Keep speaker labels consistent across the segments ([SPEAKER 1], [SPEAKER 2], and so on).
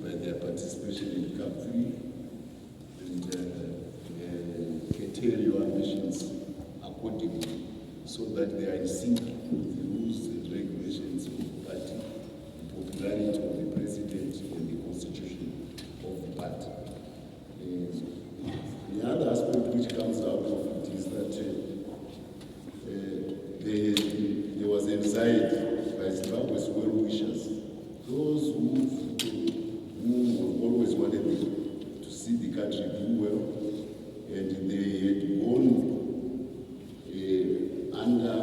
[SPEAKER 1] by their participation in Camp 3 and curtail your ambitions accordingly so that they are in sync with the rules and regulations of the party, the popularity of the president and the constitution of the party. The other aspect which comes out of it is that there was anxiety by Zimbabwe's well-wishers, those who always wanted to see the country do well, and they had gone under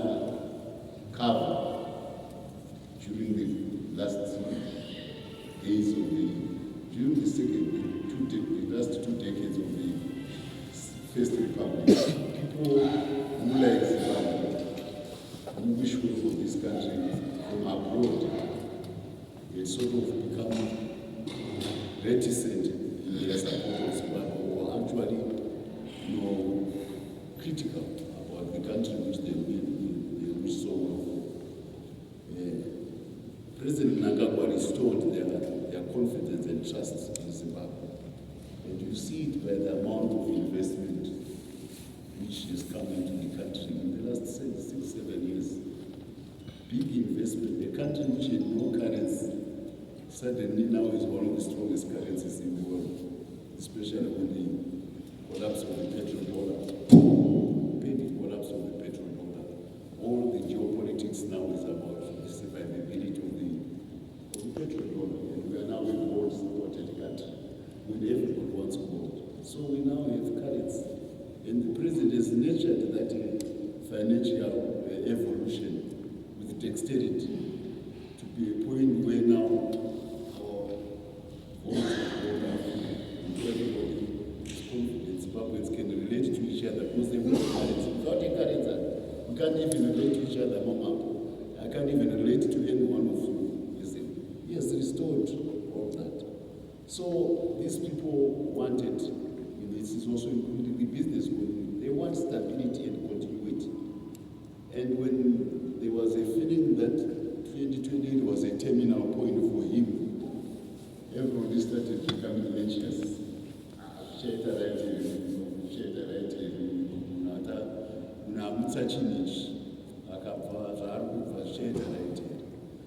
[SPEAKER 1] cover during the last days of during the last two decades of the First Republic. People who like Zimbabwe, who wish well for this country from abroad, had sort of become reticent in their support of Zimbabwe, or actually, critical about the country which they wish so well for. President Mnangagwa restored their confidence and trust in Zimbabwe. And you see it by the amount of investment which has come into the country in the last 6-7 years. Big investment. A country which had no currency suddenly now is one of the strongest currencies in the world, especially with the collapse of the petrodollar, pending collapse of the petrodollar. All the geopolitics now is about the survivability of the petrodollar, and we are now a gold-supported country. When everybody wants gold. So we now have currency. And the president has nurtured that financial evolution with dexterity to be a point where now our votes are going up and everybody is confident. Zimbabweans can relate to each other because they want currency. Without a currency, we can't even relate to each other, Mama. I can't even relate to any one of you. You see? He has restored all that. So these people wanted, this is also including the business community, they want stability and continuity. And when there was a feeling that 2028 was a terminal point for him, everybody started becoming anxious.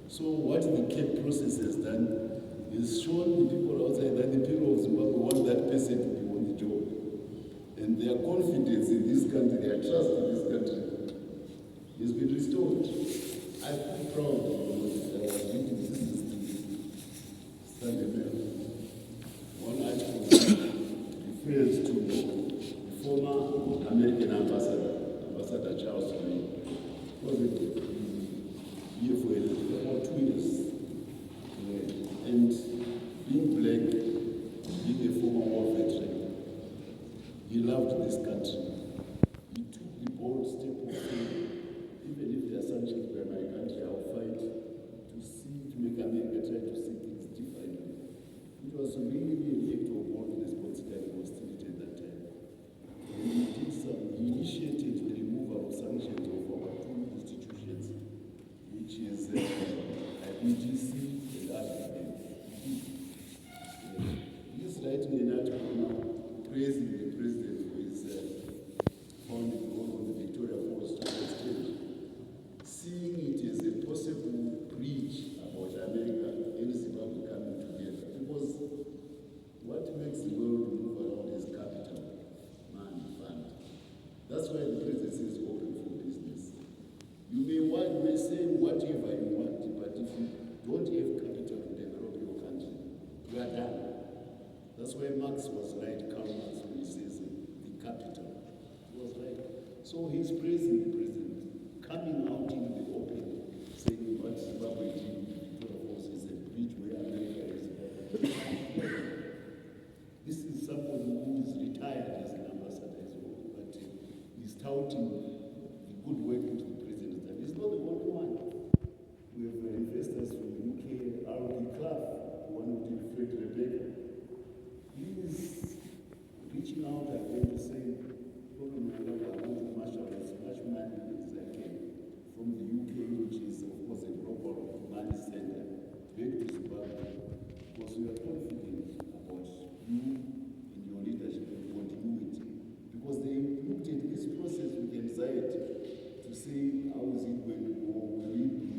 [SPEAKER 1] So what the CAPE process has done is shown the people outside that the people of Zimbabwe want that person to be on the job. And their confidence in this country, their trust in this country has been restored. I feel proud because I was reading this Sunday Mail. One article refers to the former American Ambassador Charles Lee. Was it here for about 2 years? And being black, being a former war veteran, he loved this country. He took the bold step of saying, even if there are sanctions by my country, I will fight to make America try to see things differently. It was really an act of boldness considering hostility at that time. And he initiated the removal of sanctions of our two institutions, which is IBGC and RBN. He's writing an article now praising the president for his founding role on the Victoria Falls Stock Exchange, seeing it as a possible bridge about America and Zimbabwe coming together. Because what makes the world move around is capital, money, fund. That's why the presidency is open for business. You may say whatever you want, but if you don't have capital to develop your country, you are done. That's why Marx was right, Karl Marx, when he says the capital. He was right. So he's praising the president, coming out in the open, saying what Zimbabwe did with Victoria Falls is a bridge where America is. This is somebody who is retired as an ambassador as well, but he's touting the good work which the president has done. He's not the only one. We have investors from the UK, R.D. Clough, one who did Fred Rebecca. He is reaching out again to say, I want to marshal as much money anxiety to say, how is it going to go? Will we